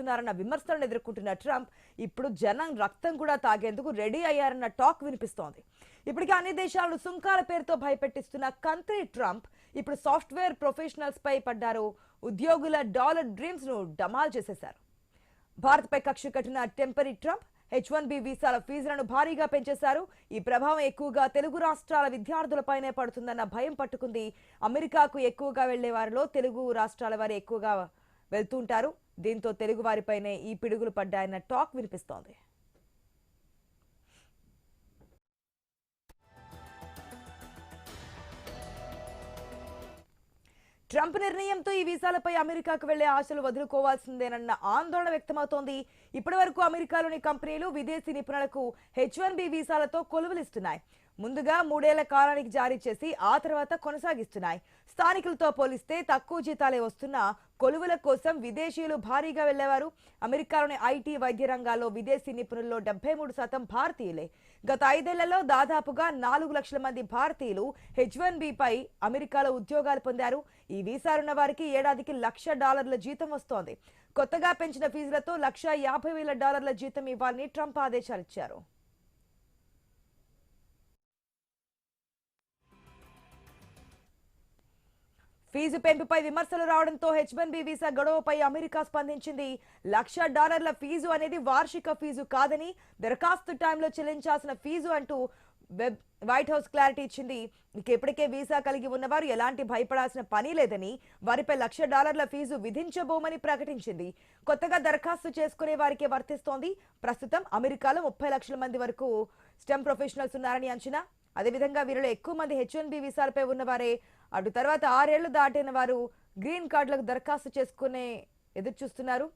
చేస్తున్నారన్న విమర్శలను ఎదుర్కొంటున్న ట్రంప్ ఇప్పుడు జనం రక్తం కూడా తాగేందుకు రెడీ అయ్యారన్న టాక్ వినిపిస్తోంది. ఇప్పటికే అన్ని దేశాలను సుంకాల పేరుతో భయపెట్టిస్తున్న కంత్రి ట్రంప్ ఇప్పుడు సాఫ్ట్వేర్ ప్రొఫెషనల్స్ పై పడ్డారు. ఉద్యోగుల డాలర్ డ్రీమ్స్ ను డమాల్ చేసేశారు. భారత్పై కక్ష కట్టిన టెంపరీ ట్రంప్ H1B వీసాల ఫీజులను భారీగా పెంచేశారు. ఈ ప్రభావం ఎక్కువగా తెలుగు రాష్ట్రాల విద్యార్థులపైనే పడుతుందన్న భయం పట్టుకుంది. అమెరికాకు ఎక్కువగా వెళ్లే వారిలో తెలుగు రాష్ట్రాల వారు ఎక్కువగా వెళ్తుంటారు. దీంతో తెలుగు వారిపైనే ఈ పిడుగులు పడ్డాయన్న టాక్ వినిపిస్తోంది. ట్రంప్ నిర్ణయంతో ఈ వీసాలపై అమెరికాకు వెళ్లే ఆశలు వదులుకోవాల్సిందేనన్న ఆందోళన వ్యక్తమవుతోంది. ఇప్పటి వరకు అమెరికాలోని కంపెనీలు విదేశీ నిపుణులకు H1B వీసాలతో కొలువులిస్తున్నాయి. ముందుగా 3 ఏళ్ల కాలానికి జారీ చేసి ఆ తర్వాత కొనసాగిస్తున్నాయి. స్థానికులతో పోలిస్తే తక్కువ జీతాలే వస్తున్న కొలువుల కోసం విదేశీయులు భారీగా వెళ్లేవారు. అమెరికాలోని ఐటీ, వైద్య రంగాల్లో విదేశీ నిపుణుల్లో 73% భారతీయులే. గత 5 ఏళ్లలో దాదాపుగా 4 లక్షల మంది భారతీయులు H1B పై అమెరికాలో ఉద్యోగాలు పొందారు. ఈ వీసాలున్న వారికి ఏడాదికి $1,00,000 జీతం వస్తోంది. కొత్తగా పెంచిన ఫీజులతో $150,000 జీతం ఇవ్వాలని ట్రంప్ ఆదేశాలిచ్చారు. ఫీజు పెంపుపై విమర్శలు రావడంతో H1B వీసా గడువుపై అమెరికా స్పందించింది. $1,00,000 ఫీజు అనేది వార్షిక ఫీజు కాదని, దరఖాస్తు టైంలో చెల్లించాల్సిన ఫీజు అంటూ వైట్ హౌస్ క్లారిటీ ఇచ్చింది. ఇప్పటికే వీసా కలిగి ఉన్నవారు ఎలాంటి భయపడాల్సిన పని లేదని, వారిపై $1,00,000 ఫీజు విధించబోమని ప్రకటించింది. కొత్తగా దరఖాస్తు చేసుకునే వారికే వర్తిస్తోంది. ప్రస్తుతం అమెరికాలో 30 లక్షల మంది వరకు స్టెమ్ ప్రొఫెషనల్స్ ఉన్నారని అంచనా. అదేవిధంగా వీరిలో ఎక్కువ మంది H1B వీసాలపై ఉన్నవారే. అటు తర్వాత 6 ఏళ్లు దాటిన వారు గ్రీన్ కార్డులకు దరఖాస్తు చేసుకునే ఎదురు చూస్తున్నారు.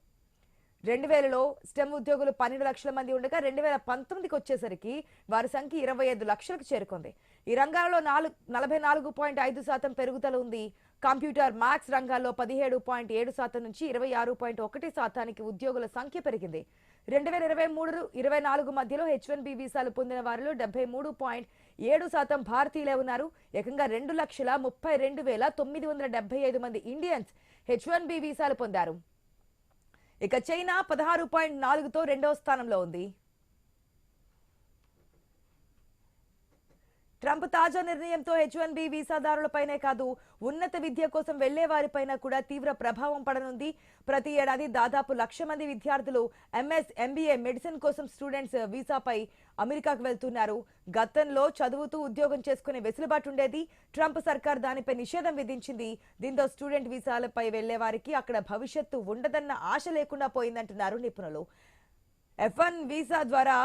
2000లో స్టెమ్ ఉద్యోగులు 12 లక్షల మంది ఉండగా 2019కి వచ్చేసరికి వారి సంఖ్య 25 లక్షలకు చేరుకుంది. ఈ రంగాల్లో 44.5% పెరుగుదల ఉంది. కంప్యూటర్, మ్యాథ్స్ రంగాల్లో 17.7% నుంచి 26.1%కి ఉద్యోగుల సంఖ్య పెరిగింది. 2023-24 మధ్యలో H1B వీసాలు పొందిన వారిలో 73.7% భారతీయులే ఉన్నారు. ఏకంగా 2,32,975 మంది ఇండియన్స్ H1B వీసాలు పొందారు. ఇక చైనా 16.4తో రెండవ స్థానంలో ఉంది. ట్రంప్ తాజా నిర్ణయంతో H1B వీసాదారులపైనే కాదు, ఉన్నత విద్య కోసం వెళ్లే వారిపైన కూడా తీవ్ర ప్రభావం పడనుంది. ప్రతి ఏడాది దాదాపు 1,00,000 మంది విద్యార్థులు MS, MBA, మెడిసిన్ కోసం స్టూడెంట్స్ వీసాపై అమెరికాకు వెళ్తున్నారు. గతంలో చదువుతూ ఉద్యోగం చేసుకునే వెసులుబాటు ఉండేది. ట్రంప్ సర్కార్ దానిపై నిషేధం విధించింది. దీంతో స్టూడెంట్ వీసాలపై వెళ్లే వారికి అక్కడ భవిష్యత్తు ఉండదన్న ఆశ లేకుండా పోయిందంటున్నారు నిపుణులు. F1 వీసా ద్వారా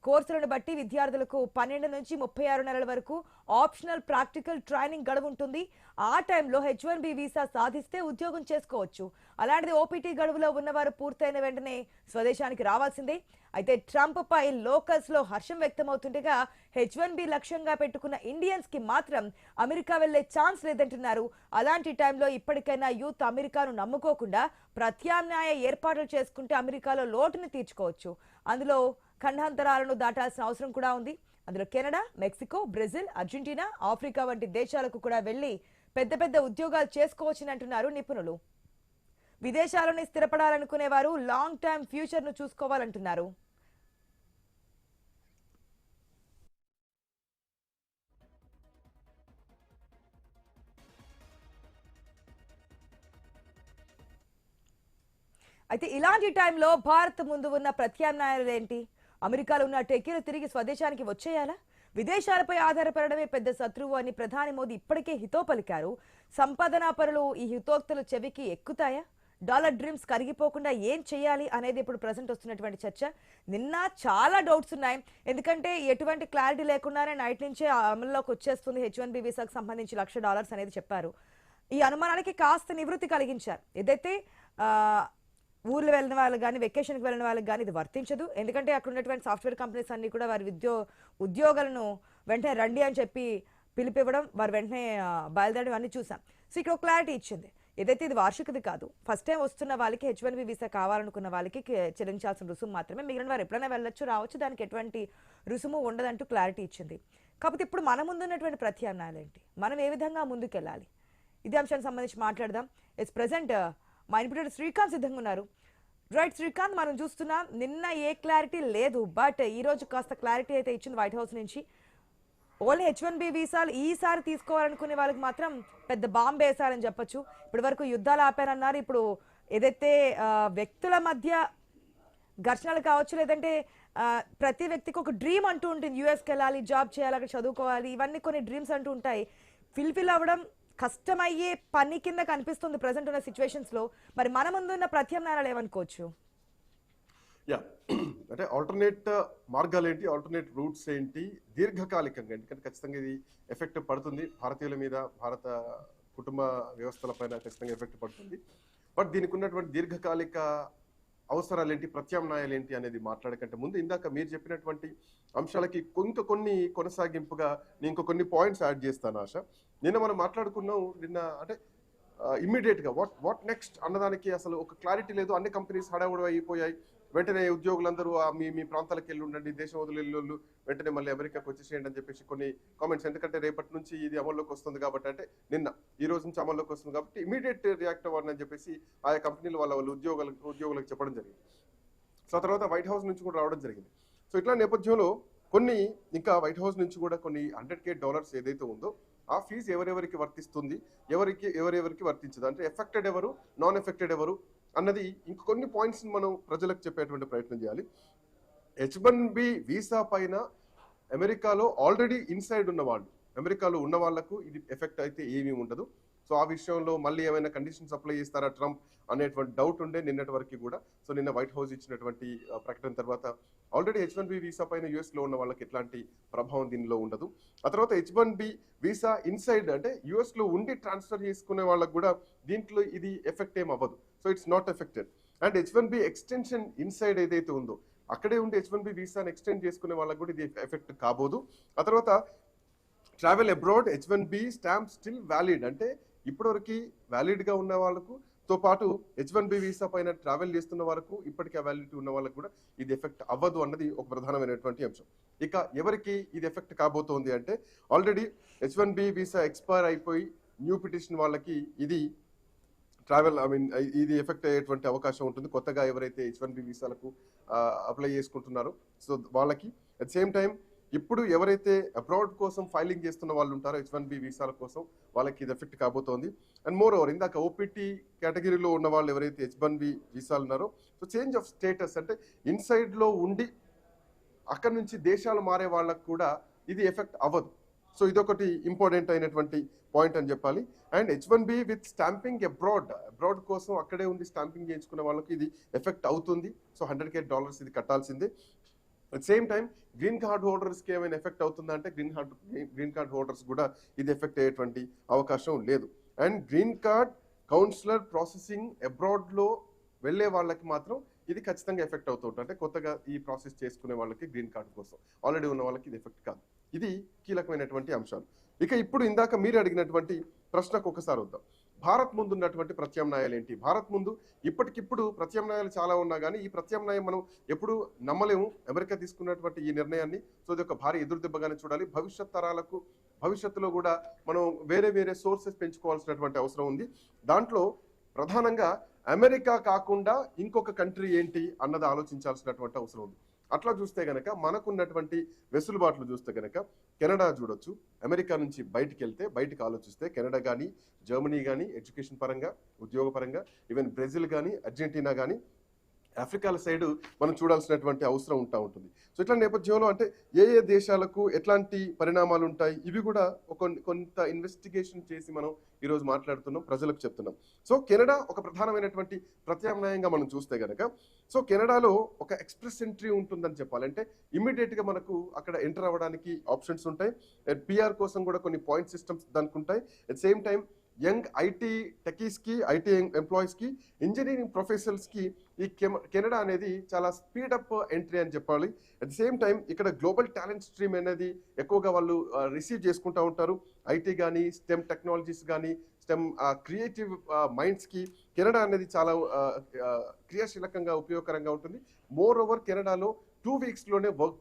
కోర్సులను బట్టి విద్యార్థులకు 12 నుంచి 36 నెలల వరకు ఆప్షనల్ ప్రాక్టికల్ ట్రైనింగ్ గడువు ఉంటుంది. ఆ టైంలో H1B వీసా సాధిస్తే ఉద్యోగం చేసుకోవచ్చు. అలాంటిది OPT గడువులో ఉన్నవారు పూర్తయిన వెంటనే స్వదేశానికి రావాల్సిందే. అయితే ట్రంప్ పై లోకల్స్ లో హర్షం వ్యక్తమవుతుండగా H1B లక్ష్యంగా పెట్టుకున్న ఇండియన్స్ కి మాత్రం అమెరికా వెళ్లే ఛాన్స్ లేదంటున్నారు. అలాంటి టైంలో ఇప్పటికైనా యూత్ అమెరికాను నమ్ముకోకుండా ప్రత్యామ్నాయ ఏర్పాట్లు చేసుకుంటే అమెరికాలో లోటును తీర్చుకోవచ్చు. అందులో ఖండాంతరాలను దాటాల్సిన అవసరం కూడా ఉంది. అందులో Canada, Mexico, Brazil, Argentina, Africa వంటి దేశాలకు కూడా వెళ్లి పెద్ద పెద్ద ఉద్యోగాలు చేసుకోవచ్చని అంటున్నారు నిపుణులు. విదేశాలను స్థిరపడాలనుకునే వారు లాంగ్ టర్మ్ ఫ్యూచర్ ను చూసుకోవాలంటున్నారు. అయితే ఇలాంటి టైంలో భారత్ ముందు ఉన్న ప్రత్యామ్నాయాలు ఏంటి? అమెరికాలో ఉన్న టెకీలు తిరిగి స్వదేశానికి వచ్చేయాలా? విదేశాలపై ఆధారపడడమే పెద్ద శత్రువు అని ప్రధాని మోదీ ఇప్పటికే హితో పలికారు. సంపాదనా పరులు ఈ హితోక్తుల చెవికి ఎక్కుతాయా? డాలర్ డ్రీమ్స్ కరిగిపోకుండా ఏం చేయాలి అనేది ఇప్పుడు ప్రజెంట్ వస్తున్నటువంటి చర్చ. నిన్న చాలా డౌట్స్ ఉన్నాయి. ఎందుకంటే ఎటువంటి క్లారిటీ లేకుండానే నైట్ నుంచే అమల్లోకి వచ్చేస్తుంది H1B వీసాకు సంబంధించి $1,00,000 అనేది చెప్పారు. ఈ అనుమానానికి కాస్త నివృత్తి కలిగించారు. ఏదైతే ఊర్లు వెళ్ళిన వాళ్ళకి కానీ, వెకేషన్కి వెళ్ళిన వాళ్ళకి కానీ ఇది వర్తించదు. ఎందుకంటే అక్కడ ఉన్నటువంటి సాఫ్ట్వేర్ కంపెనీస్ అన్ని కూడా వారి ఉద్యోగాలను వెంటనే రండి అని చెప్పి పిలిపివ్వడం, వారు వెంటనే బయలుదేరడం అన్ని చూసాం. సో ఇక్కడ ఒక క్లారిటీ ఇచ్చింది. ఏదైతే ఇది వార్షికది కాదు, ఫస్ట్ టైం వస్తున్న వాళ్ళకి H1B వీసా కావాలనుకున్న వాళ్ళకి చెల్లించాల్సిన రుసుము మాత్రమే. మిగిలిన వారు ఎప్పుడైనా వెళ్ళొచ్చు, రావచ్చు, దానికి ఎటువంటి రుసుము ఉండదంటూ క్లారిటీ ఇచ్చింది. కాకపోతే ఇప్పుడు మన ముందున్నటువంటి ప్రత్యామ్నాయాలు ఏంటి, మనం ఏ విధంగా ముందుకెళ్ళాలి, ఇదే అంశానికి సంబంధించి మాట్లాడదాం. ఇట్స్ ప్రెసెంట్ మా ఇన్పుటర్ శ్రీకాంత్ సిద్ధంగా ఉన్నారు. రైట్ శ్రీకాంత్, మనం చూస్తున్నాం నిన్న ఏ క్లారిటీ లేదు, బట్ ఈ రోజు కాస్త క్లారిటీ అయితే ఇచ్చింది వైట్ హౌస్ నుంచి. ఓన్లీ H1B వీసాలు ఈసారి తీసుకోవాలనుకునే వాళ్ళకి మాత్రం పెద్ద బాంబు వేశారని చెప్పొచ్చు. ఇప్పటి వరకు యుద్ధాలు ఆపారన్నారు. ఇప్పుడు ఏదైతే వ్యక్తుల మధ్య ఘర్షణలు కావచ్చు, లేదంటే ప్రతి వ్యక్తికి ఒక డ్రీమ్ అంటూ ఉంటుంది, యూఎస్కి వెళ్ళాలి, జాబ్ చేయాలి, అక్కడ చదువుకోవాలి, ఇవన్నీ కొన్ని డ్రీమ్స్ అంటూ ఉంటాయి. ఫిల్ఫిల్ అవ్వడం కష్టమయ్యే పని కింద కనిపిస్తుంది ప్రజెంట్ ఉన్న సిచ్యువేషన్స్లో. మరి మన ముందున్న ప్రత్యామ్నాయాలు ఏమనుకోవచ్చు? యా అంటే ఆల్టర్నేట్ మార్గాలు ఏంటి, ఆల్టర్నేట్ రూట్స్ ఏంటి దీర్ఘకాలికంగా, ఎందుకంటే ఖచ్చితంగా ఇది ఎఫెక్ట్ పడుతుంది భారతీయుల మీద, భారత కుటుంబ వ్యవస్థల పైన ఖచ్చితంగా ఎఫెక్ట్ పడుతుంది. బట్ దీనికి ఉన్నటువంటి దీర్ఘకాలిక అవసరాలు ఏంటి, ప్రత్యామ్నాయాలు ఏంటి అనేది మాట్లాడకంటే ముందు ఇందాక మీరు చెప్పినటువంటి అంశాలకి కొన్ని కొనసాగింపుగా నేను కొన్ని పాయింట్స్ యాడ్ చేస్తాను ఆశ. నిన్న మనం మాట్లాడుకున్నాం, నిన్న అంటే ఇమ్మీడియట్గా వాట్ నెక్స్ట్ అన్నదానికి అసలు ఒక క్లారిటీ లేదు. అన్ని కంపెనీస్ హడావుడి అయిపోయాయి. వెంటనే ఉద్యోగులందరూ మీ ప్రాంతాలకు వెళ్ళి ఉండండి, దేశం వదిలేళ్ళు వెంటనే మళ్ళీ అమెరికాకు వచ్చేసేయండి అని చెప్పేసి కొన్ని కామెంట్స్. ఎందుకంటే రేపటి నుంచి ఇది అమల్లోకి వస్తుంది కాబట్టి, అంటే నిన్న ఈ రోజు నుంచి అమల్లోకి వస్తుంది కాబట్టి ఇమీడియట్ రియాక్ట్ అవ్వండి అని చెప్పేసి ఆయా కంపెనీలు వాళ్ళ ఉద్యోగులకు చెప్పడం జరిగింది. సో తర్వాత వైట్ హౌస్ నుంచి కూడా రావడం జరిగింది. సో ఇట్లా నేపథ్యంలో ఇంకా వైట్ హౌస్ నుంచి కూడా కొన్ని $100,000 ఏదైతే ఉందో ఆ ఫీజు ఎవరెవరికి వర్తిస్తుంది, ఎవరెవరికి వర్తించదు, అంటే ఎఫెక్టెడ్ ఎవరు, నాన్ ఎఫెక్టెడ్ ఎవరు అన్నది ఇంకొన్ని పాయింట్స్ మనం ప్రజలకు చెప్పేటువంటి ప్రయత్నం చేయాలి. H1B వీసా పైన అమెరికాలో ఆల్రెడీ ఇన్సైడ్ ఉన్న వాళ్ళు, అమెరికాలో ఉన్న వాళ్లకు ఇది ఎఫెక్ట్ అయితే ఏమీ ఉండదు. సో ఆ విషయంలో మళ్ళీ ఏమైనా కండిషన్స్ అప్లై చేస్తారా ట్రంప్ అనేటువంటి డౌట్ ఉండే నిన్నటి వరకు కూడా. సో నిన్న వైట్ హౌస్ ఇచ్చినటువంటి ప్రకటన తర్వాత ఆల్రెడీ H1B వీసా పైన యుఎస్లో ఉన్న వాళ్ళకి ఎట్లాంటి ప్రభావం దీనిలో ఉండదు. ఆ తర్వాత H1B వీసా ఇన్సైడ్ అంటే యుఎస్లో ఉండి ట్రాన్స్ఫర్ చేసుకునే వాళ్ళకు కూడా దీంట్లో ఇది ఎఫెక్ట్ ఏం అవ్వదు. So it's not affected. And H1B extension inside ఏదైతే ఉందో అక్కడే ఉండి H1B వీసాని ఎక్స్టెండ్ చేసుకునే వాళ్ళకు కూడా ఇది ఎఫెక్ట్ కాబోదు. ఆ తర్వాత travel abroad H1B stamp still valid, అంటే ఇప్పటివరకు వ్యాలిడ్గా ఉన్న వాళ్ళకు తో పాటు H1B వీసా పైన ట్రావెల్ చేస్తున్న వరకు ఇప్పటికే వ్యాలిడిటీ ఉన్న వాళ్ళకు కూడా ఇది ఎఫెక్ట్ అవ్వదు అన్నది ఒక ప్రధానమైనటువంటి అంశం. ఇక ఎవరికి ఇది ఎఫెక్ట్ కాబోతోంది అంటే ఆల్రెడీ H1B వీసా ఎక్స్పైర్ అయిపోయి న్యూ పిటిషన్ వాళ్ళకి ఇది ఇది ఎఫెక్ట్ అయ్యేటువంటి అవకాశం ఉంటుంది. కొత్తగా ఎవరైతే H1B వీసాలకు అప్లై చేసుకుంటున్నారో సో వాళ్ళకి. అట్ సేమ్ టైం ఇప్పుడు ఎవరైతే అబ్రాడ్ కోసం ఫైలింగ్ చేస్తున్న వాళ్ళు ఉంటారో H1B వీసాల కోసం వాళ్ళకి ఇది ఎఫెక్ట్ కాబోతోంది. అండ్ మోర్ ఓవర్ ఇందాక ఓపీటీ కేటగిరీలో ఉన్న వాళ్ళు ఎవరైతే H1B వీసాలు ఉన్నారో సో చేంజ్ ఆఫ్ స్టేటస్ అంటే ఇన్సైడ్లో ఉండి అక్కడి నుంచి దేశాలు మారే వాళ్ళకు కూడా ఇది ఎఫెక్ట్ అవ్వదు. సో ఇదొకటి ఇంపార్టెంట్ అయినటువంటి పాయింట్ అని చెప్పాలి. And H1B with stamping abroad కోసం అక్కడే ఉండి స్టాంపింగ్ చేయించుకునే వాళ్ళకి ఇది ఎఫెక్ట్ అవుతుంది. సో $100,000 ఇది కట్టాల్సిందే. At same time green card హోల్డర్స్కి ఏమైనా ఎఫెక్ట్ అవుతుందా అంటే గ్రీన్ కార్డ్ హోల్డర్స్ కూడా ఇది ఎఫెక్ట్ అయ్యేటువంటి అవకాశం లేదు. And green card counsellor processing అబ్రాడ్లో వెళ్ళే వాళ్ళకి మాత్రం ఇది ఖచ్చితంగా ఎఫెక్ట్ అవుతుంటుంది. అంటే కొత్తగా ఈ ప్రాసెస్ చేసుకునే వాళ్ళకి గ్రీన్ కార్డ్ కోసం ఆల్రెడీ ఉన్న వాళ్ళకి ఇది ఎఫెక్ట్ కాదు. ఇది కీలకమైనటువంటి అంశాలు. ఇక ఇప్పుడు ఇందాక మీరు అడిగినటువంటి ప్రశ్నకు ఒకసారి వద్దాం. భారత్ ముందు ఉన్నటువంటి ప్రత్యామ్నాయాలు ఏంటి? భారత్ ముందు ఇప్పటికిప్పుడు ప్రత్యామ్నాయాలు చాలా ఉన్నా కానీ ఈ ప్రత్యామ్నాయం మనం ఎప్పుడు నమ్మలేము. అమెరికా తీసుకున్నటువంటి ఈ నిర్ణయాన్ని సో ఇది ఒక భారీ ఎదురుదెబ్బగానే చూడాలి. భవిష్యత్ తరాలకు భవిష్యత్తులో కూడా మనం వేరే సోర్సెస్ పెంచుకోవాల్సినటువంటి అవసరం ఉంది. దాంట్లో ప్రధానంగా అమెరికా కాకుండా ఇంకొక కంట్రీ ఏంటి అన్నది ఆలోచించాల్సినటువంటి అవసరం ఉంది. అట్లా చూస్తే గనక మనకున్నటువంటి వెసులుబాట్లు చూస్తే గనక కెనడా చూడొచ్చు. అమెరికా నుంచి బయటికి ఆలోచిస్తే కెనడా కానీ, జర్మనీ కానీ ఎడ్యుకేషన్ పరంగా, ఉద్యోగ పరంగా, ఈవెన్ బ్రెజిల్ కానీ, అర్జెంటీనా కానీ, ఆఫ్రికాల సైడ్ మనం చూడాల్సినటువంటి అవసరం ఉంటుంది. సో ఇట్లా నేపథ్యంలో అంటే ఏ దేశాలకు ఎట్లాంటి పరిణామాలు ఉంటాయి ఇవి కూడా కొంత ఇన్వెస్టిగేషన్ చేసి మనం ఈరోజు మాట్లాడుతున్నాం, ప్రజలకు చెప్తున్నాం. సో కెనడా ఒక ప్రధానమైనటువంటి ప్రత్యామ్నాయంగా మనం చూస్తే గనక సో కెనడాలో ఒక ఎక్స్ప్రెస్ ఎంట్రీ ఉంటుందని చెప్పాలంటే ఇమ్మీడియట్గా మనకు అక్కడ ఎంటర్ అవ్వడానికి ఆప్షన్స్ ఉంటాయి. పిఆర్ కోసం కూడా కొన్ని పాయింట్ సిస్టమ్స్ దానికి ఉంటాయి. At same time young IT టెకీస్కి, ఐటీ ఎంప్లాయీస్కి, ఇంజనీరింగ్ ప్రొఫెషనల్స్కి ఈ కెనడా అనేది చాలా స్పీడప్ ఎంట్రీ అని చెప్పాలి. అట్ ది సేమ్ టైం ఇక్కడ గ్లోబల్ టాలెంట్ స్ట్రీమ్ అనేది ఎక్కువగా వాళ్ళు రిసీవ్ చేసుకుంటూ ఉంటారు. ఐటీ కానీ, స్టెమ్ టెక్నాలజీస్ కానీ, స్టెమ్ క్రియేటివ్ మైండ్స్కి కెనడా అనేది చాలా క్రియాశీలకంగా ఉపయోగకరంగా ఉంటుంది. మోర్ ఓవర్ కెనడాలో 2 వీక్స్లోనే వర్క్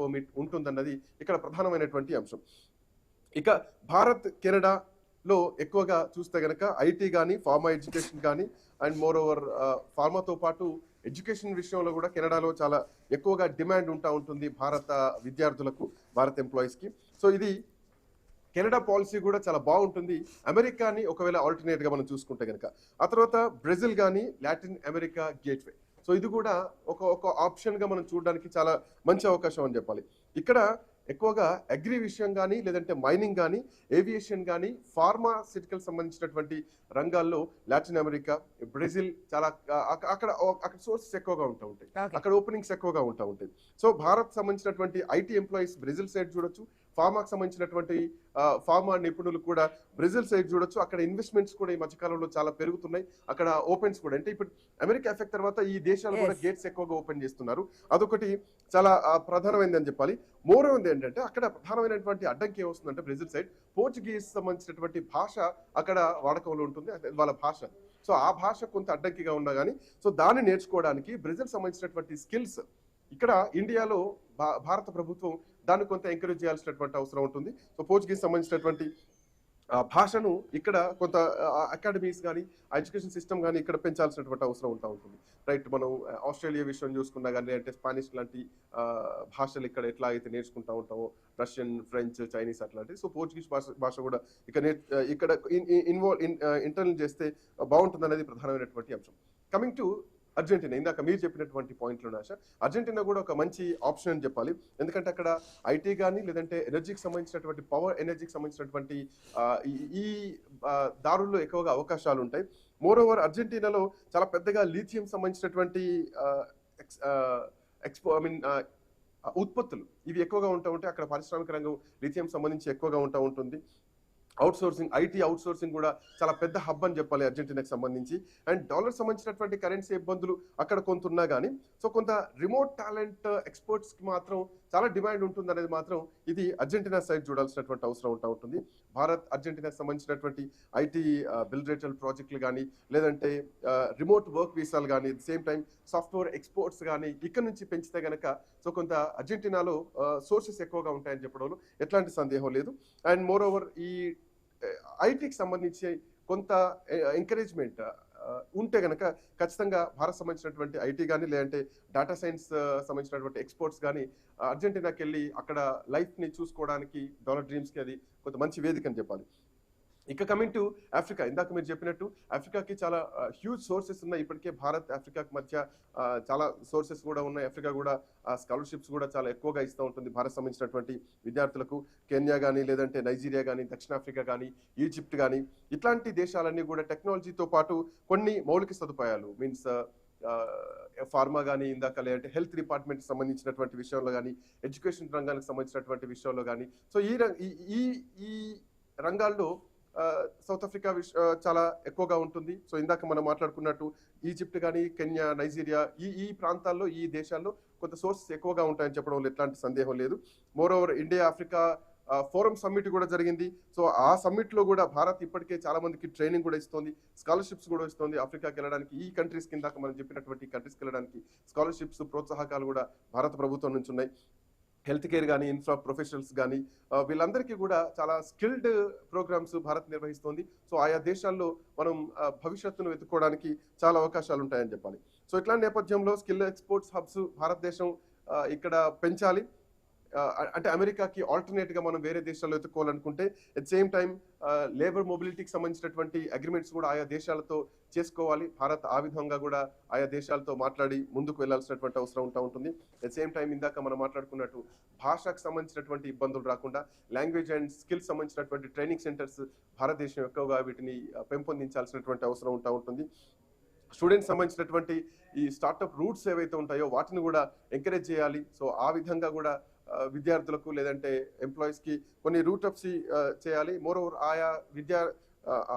పర్మిట్ ఉంటుందన్నది ఇక్కడ ప్రధానమైనటువంటి అంశం. ఇక భారత్ కెనడా లో ఎక్కువగా చూస్తే గనక ఐటీ కానీ ఫార్మా ఎడ్యుకేషన్ కానీ అండ్ మోర్ ఓవర్ ఫార్మాతో పాటు ఎడ్యుకేషన్ విషయంలో కూడా కెనడాలో చాలా ఎక్కువగా డిమాండ్ ఉంటుంది భారత విద్యార్థులకు, భారత ఎంప్లాయీస్కి. సో ఇది కెనడా పాలసీ కూడా చాలా బాగుంటుంది అమెరికాని ఒకవేళ ఆల్టర్నేట్గా మనం చూసుకుంటే కనుక. ఆ తర్వాత బ్రెజిల్ కానీ లాటిన్ అమెరికా గేట్వే. సో ఇది కూడా ఒక ఆప్షన్గా మనం చూడడానికి చాలా మంచి అవకాశం అని చెప్పాలి. ఇక్కడ ఎక్కువగా అగ్రి విషయం కానీ లేదంటే మైనింగ్ కానీ ఏవియేషన్ కానీ ఫార్మాసిటికల్ సంబంధించినటువంటి రంగాల్లో లాటిన్ అమెరికా, బ్రెజిల్ చాలా అక్కడ సోర్సెస్ ఎక్కువగా ఉంటాయి, అక్కడ ఓపెనింగ్స్ ఎక్కువగా ఉంటాయి. సో భారత్ సంబంధించినటువంటి ఐటీ ఎంప్లాయీస్ బ్రెజిల్ సైడ్ చూడొచ్చు, ఫార్మాకు సంబంధించినటువంటి ఫార్మా నిపుణులు కూడా బ్రెజిల్ సైడ్ చూడొచ్చు. అక్కడ ఇన్వెస్ట్మెంట్స్ కూడా ఈ మధ్యకాలంలో చాలా పెరుగుతున్నాయి, అక్కడ ఓపెన్స్ కూడా అంటే ఇప్పుడు అమెరికా ఎఫెక్ట్ తర్వాత ఈ దేశాలు కూడా గేట్స్ ఎక్కువగా ఓపెన్ చేస్తున్నారు. అదొకటి చాలా ప్రధానమైనది అని చెప్పాలి. మూడవది ఏంటంటే అక్కడ ప్రధానమైనటువంటి అడ్డంకి ఏమొస్తుందంటే బ్రెజిల్ సైడ్ పోర్చుగీస్ సంబంధించినటువంటి భాష అక్కడ వాడకంలో ఉంటుంది, వాళ్ళ భాష. సో ఆ భాష కొంత అడ్డంకిగా ఉన్నా కానీ సో దాన్ని నేర్చుకోవడానికి బ్రెజిల్ సంబంధించినటువంటి స్కిల్స్ ఇక్కడ ఇండియాలో భారత ప్రభుత్వం దాన్ని కొంత ఎంకరేజ్ చేయాల్సినటువంటి అవసరం ఉంటుంది. సో పోర్చుగీస్ సంబంధించినటువంటి భాషను ఇక్కడ కొంత అకాడమీస్ కానీ ఎడ్యుకేషన్ సిస్టమ్ కానీ ఇక్కడ పెంచాల్సినటువంటి అవసరం ఉంటుంది. రైట్, మనం ఆస్ట్రేలియా విషయం చూసుకున్నా కానీ అంటే స్పానిష్ లాంటి భాషలు ఇక్కడ ఎట్లా అయితే నేర్చుకుంటూ ఉంటామో, రష్యన్, ఫ్రెంచ్, చైనీస్ అట్లాంటివి. సో పోర్చుగీస్ భాష కూడా ఇక్కడ ఇంటర్నల్ చేస్తే బాగుంటుంది అనేది ప్రధానమైనటువంటి అంశం. కమింగ్ టు అర్జెంటీనా, ఇందాక మీరు చెప్పినటువంటి పాయింట్లో నాశ అర్జెంటీనా కూడా ఒక మంచి ఆప్షన్ అని చెప్పాలి. ఎందుకంటే అక్కడ ఐటీ కానీ లేదంటే ఎనర్జీకి సంబంధించినటువంటి పవర్ ఎనర్జీకి సంబంధించినటువంటి ఈ దారుల్లో ఎక్కువగా అవకాశాలు ఉంటాయి. మోర్ ఓవర్ అర్జెంటీనాలో చాలా పెద్దగా లీథియం సంబంధించినటువంటి ఉత్పత్తులు ఇవి ఎక్కువగా ఉంటాయి. అక్కడ పారిశ్రామిక రంగం లీథియం సంబంధించి ఎక్కువగా ఉంటుంది. అవుట్సోర్సింగ్, ఐటీ అవుట్సోర్సింగ్ కూడా చాలా పెద్ద హబ్ అని చెప్పాలి అర్జెంటీనాకి సంబంధించి. అండ్ డాలర్ సంబంధించినటువంటి కరెన్సీ ఇబ్బందులు అక్కడ కొంత ఉన్నా కానీ సో కొంత రిమోట్ టాలెంట్ ఎక్స్పోర్ట్స్కి మాత్రం చాలా డిమాండ్ ఉంటుంది అనేది మాత్రం ఇది అర్జెంటీనా సైడ్ చూడాల్సినటువంటి అవసరం ఉంటుంది. భారత్ అర్జెంటీనాకి సంబంధించినటువంటి ఐటీ బిల్డరేటల్ ప్రాజెక్టులు కానీ లేదంటే రిమోట్ వర్క్ వీసాలు కానీ సేమ్ టైం సాఫ్ట్వేర్ ఎక్స్పోర్ట్స్ కానీ ఇక్కడ నుంచి పెంచితే కనుక సో కొంత అర్జెంటీనాలో సోర్సెస్ ఎక్కువగా ఉంటాయని చెప్పడంలో ఎట్లాంటి సందేహం లేదు. అండ్ మోర్ ఓవర్ ఈ ఐటీకి సంబంధించి కొంత ఎంకరేజ్మెంట్ ఉంటే కనుక ఖచ్చితంగా భారత్ సంబంధించినటువంటి ఐటీ కానీ లేదంటే డేటా సైన్స్ సంబంధించినటువంటి ఎక్స్పోర్ట్స్ కానీ అర్జెంటీనాకి వెళ్ళి అక్కడ లైఫ్ని చూసుకోవడానికి డాలర్ డ్రీమ్స్కి అది కొంత మంచి వేదిక అని చెప్పాలి. ఇక కమింగ్ టు ఆఫ్రికా, ఇందాక మీరు చెప్పినట్టు ఆఫ్రికాకి చాలా హ్యూజ్ సోర్సెస్ ఉన్నాయి. ఇప్పటికే భారత్ ఆఫ్రికాకి మధ్య చాలా సోర్సెస్ కూడా ఉన్నాయి. ఆఫ్రికా కూడా స్కాలర్షిప్స్ కూడా చాలా ఎక్కువగా ఇస్తూ ఉంటుంది భారత్ సంబంధించినటువంటి విద్యార్థులకు. కెన్యా కానీ లేదంటే నైజీరియా కానీ దక్షిణాఫ్రికా కానీ ఈజిప్ట్ కానీ ఇట్లాంటి దేశాలన్నీ కూడా టెక్నాలజీతో పాటు కొన్ని మౌలిక సదుపాయాలు మీన్స్ ఫార్మా కానీ ఇందాక లేదంటే హెల్త్ డిపార్ట్మెంట్ సంబంధించినటువంటి విషయంలో కానీ ఎడ్యుకేషన్ రంగానికి సంబంధించినటువంటి విషయంలో కానీ సో ఈ రంగాల్లో సౌత్ ఆఫ్రికా చాలా ఎక్కువగా ఉంటుంది. సో ఇందాక మనం మాట్లాడుకున్నట్టు ఈజిప్ట్ కానీ కెన్యా, నైజీరియా ఈ ప్రాంతాల్లో ఈ దేశాల్లో కొంత సోర్సెస్ ఎక్కువగా ఉంటాయని చెప్పడంలో ఎట్లాంటి సందేహం లేదు. More over India Africa forum summit కూడా జరిగింది. సో ఆ సమ్మిట్లో కూడా భారత్ ఇప్పటికే చాలా మందికి ట్రైనింగ్ కూడా ఇస్తుంది, స్కాలర్షిప్స్ కూడా ఇస్తుంది ఆఫ్రికాకి వెళ్ళడానికి. ఈ కంట్రీస్ కింద మనం చెప్పినటువంటి కంట్రీస్కి వెళ్ళడానికి స్కాలర్షిప్స్, ప్రోత్సాహకాలు కూడా భారత ప్రభుత్వం నుంచి ఉన్నాయి. హెల్త్ కేర్ కానీ ఇన్ఫ్రా ప్రొఫెషనల్స్ కానీ వీళ్ళందరికీ కూడా చాలా స్కిల్డ్ ప్రోగ్రామ్స్ భారత్ నిర్వహిస్తుంది. సో ఆయా దేశాల్లో మనం భవిష్యత్తును వెతుక్కోవడానికి చాలా అవకాశాలు ఉంటాయని చెప్పాలి. సో ఇట్లాంటి నేపథ్యంలో స్కిల్ ఎక్స్పోర్ట్స్ హబ్స్ భారతదేశం ఇక్కడ పెంచాలి. అంటే అమెరికాకి ఆల్టర్నేట్గా మనం వేరే దేశాల్లో ఎత్తుకోవాలనుకుంటే అట్ సేమ్ టైం లేబర్ మొబిలిటీకి సంబంధించినటువంటి అగ్రిమెంట్స్ కూడా ఆయా దేశాలతో చేసుకోవాలి. భారత్ ఆ విధంగా కూడా ఆయా దేశాలతో మాట్లాడి ముందుకు వెళ్లాల్సినటువంటి అవసరం ఉంటుంది. అట్ సేమ్ టైం ఇందాక మనం మాట్లాడుకున్నట్టు భాషకు సంబంధించినటువంటి ఇబ్బందులు రాకుండా లాంగ్వేజ్ అండ్ స్కిల్స్ సంబంధించినటువంటి ట్రైనింగ్ సెంటర్స్ భారతదేశం ఎక్కువగా వీటిని పెంపొందించాల్సినటువంటి అవసరం ఉంటుంది. స్టూడెంట్స్ సంబంధించినటువంటి ఈ స్టార్టప్ రూట్స్ ఏవైతే ఉంటాయో వాటిని కూడా ఎంకరేజ్ చేయాలి. సో ఆ విధంగా కూడా విద్యార్థులకు లేదంటే ఎంప్లాయీస్కి కొన్ని రూటప్స్ చేయాలి. మోర్ ఓవర్ ఆయా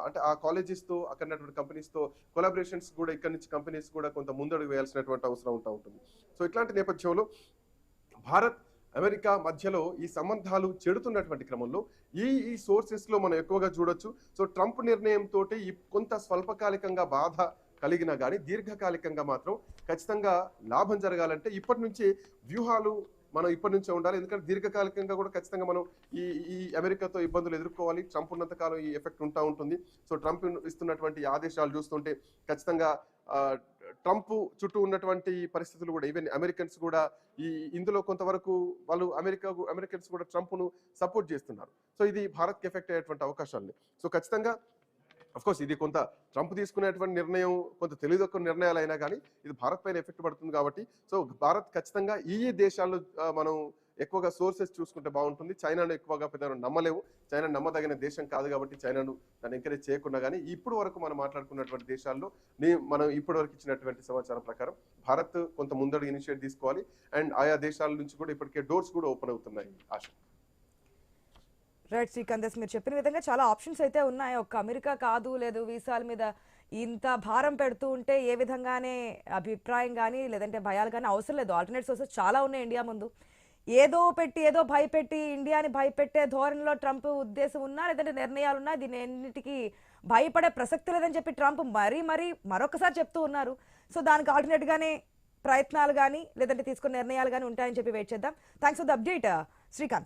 అంటే ఆ కాలేజెస్తో అక్కడ కంపెనీస్తో కొలాబరేషన్స్ కూడా ఇక్కడ నుంచి కంపెనీస్ కూడా కొంత ముందడుగు వేయాల్సినటువంటి అవసరం ఉంటుంది. సో ఇట్లాంటి నేపథ్యంలో భారత్ అమెరికా మధ్యలో ఈ సంబంధాలు చెడుతున్నటువంటి క్రమంలో ఈ సోర్సెస్లో మనం ఎక్కువగా చూడొచ్చు. సో ట్రంప్ నిర్ణయంతో కొంత స్వల్పకాలికంగా బాధ కలిగినా కానీ దీర్ఘకాలికంగా మాత్రం ఖచ్చితంగా లాభం జరగాలంటే ఇప్పటి నుంచే వ్యూహాలు మనం ఇప్పటి నుంచే ఉండాలి. ఎందుకంటే దీర్ఘకాలికంగా కూడా ఖచ్చితంగా మనం ఈ ఈ అమెరికాతో ఇబ్బందులు ఎదుర్కోవాలి. ట్రంప్ ఉన్నంత కాలం ఈ ఎఫెక్ట్ ఉంటుంది. సో ట్రంప్ ఇస్తున్నటువంటి ఆదేశాలు చూస్తుంటే ఖచ్చితంగా ట్రంప్ చుట్టూ ఉన్నటువంటి పరిస్థితులు కూడా ఈవెన్ అమెరికన్స్ కూడా ఇందులో కొంతవరకు వాళ్ళు అమెరికన్స్ కూడా ట్రంప్ను సపోర్ట్ చేస్తున్నారు. సో ఇది భారత్కి ఎఫెక్ట్ అయ్యేటువంటి అవకాశాలు. సో ఖచ్చితంగా కోర్స్ ఇది కొంత ట్రంప్ తీసుకునేటువంటి నిర్ణయం కొంత తెలియదొక్క నిర్ణయాలు అయినా కానీ ఇది భారత్ పైన ఎఫెక్ట్ పడుతుంది కాబట్టి సో భారత్ ఖచ్చితంగా ఈ దేశాల్లో మనం ఎక్కువగా సోర్సెస్ చూసుకుంటే బాగుంటుంది. చైనాను ఎక్కువగా పెద్ద నమ్మలేవు. చైనా నమ్మదగిన దేశం కాదు కాబట్టి చైనాను దాన్ని ఎంకరేజ్ చేయకుండా కానీ ఇప్పుడు వరకు మనం మాట్లాడుకున్నటువంటి దేశాల్లో మనం ఇప్పటి వరకు ఇచ్చినటువంటి సమాచారం ప్రకారం భారత్ కొంత ముందడుగు ఇనిషియేట్ తీసుకోవాలి. అండ్ ఆయా దేశాల నుంచి కూడా ఇప్పటికే డోర్స్ కూడా ఓపెన్ అవుతున్నాయి. ఆశ రైట్ శ్రీకాంత్, మీరు చెప్పిన విధంగా చాలా ఆప్షన్స్ అయితే ఉన్నాయి. ఒక్క అమెరికా కాదు, లేదు వీసాల మీద ఇంత భారం పెడుతూ ఉంటే ఏ విధంగానే అభిప్రాయం కానీ లేదంటే భయాలు కానీ అవసరం లేదు. ఆల్టర్నేట్ సోర్సెస్ చాలా ఉన్నాయి ఇండియా ముందు. ఏదో పెట్టి ఏదో భయపెట్టి ఇండియాని భయపెట్టే ధోరణిలో ట్రంప్ ఉద్దేశం ఉన్నా లేదంటే నిర్ణయాలు ఉన్నా దీని ఎన్నిటికీ భయపడే ప్రసక్తి లేదని చెప్పి ట్రంప్ మరీ మరొకసారి చెప్తూ ఉన్నారు. సో దానికి ఆల్టర్నేట్గానే ప్రయత్నాలు కానీ లేదంటే తీసుకున్న నిర్ణయాలు కానీ ఉంటాయని చెప్పి వెయిట్ చేద్దాం. Thanks for the update Srikanth.